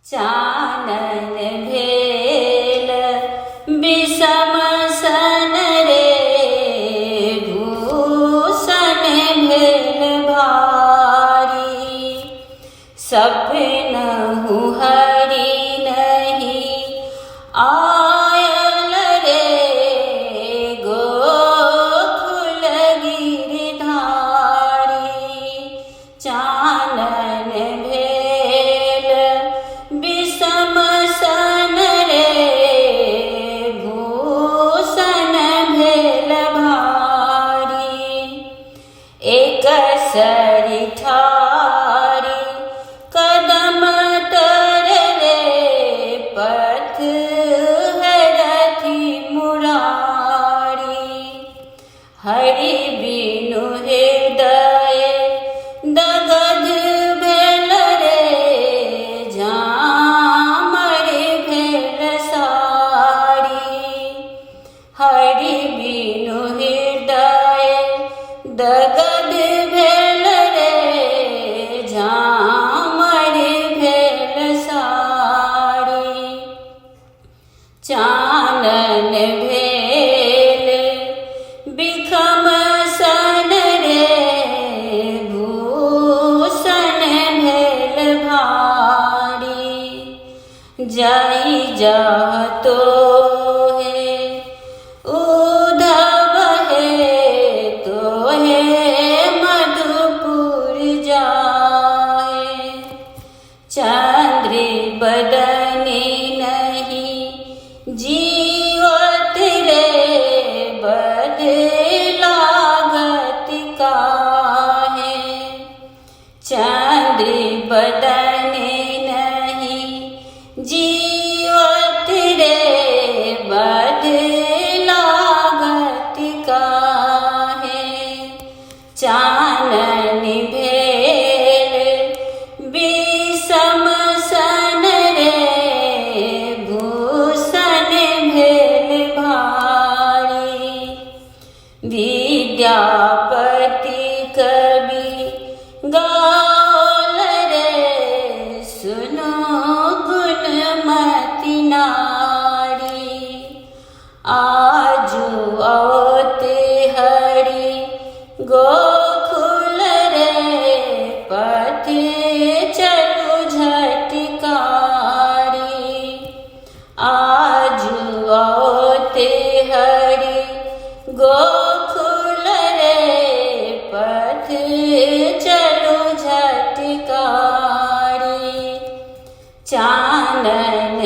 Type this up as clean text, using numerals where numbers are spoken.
चानन भेल विषम सन रे भूषण भेल भारी। सपनहु हरि नहीं आयल रे गोकुल गिरधारी। चानन भेल विषम सन रे भूषण भेल भारी। एक सरि ठारी कदम तर रे पथ हरथि मुरारी। हरि बिनु हृदय दगध भेल रे झामर भेल सारी। हरि बिनु हृदय दगध भेल रे झामर भेल सारी। चानन भेल विषम सन रे भूषण भेल भारी। जाई जातो है उद्धव है तो है मधुपुर जाए। चंद्र बदनी नहीं जीवत रे बद लागत काहे। चंद्र बदनी नहीं जीवत रे बद लागत काहे। चानन भेल विषम सन रे भूषण भेल भारी। विद्यापति कवि गाओल रे सुनो गुणमति नारी। आजु आवते हरि गोकुल रे पथ चलु झटकारी। आजु आवते हरि गोकुल रे पथ चलु झटकारी। चानन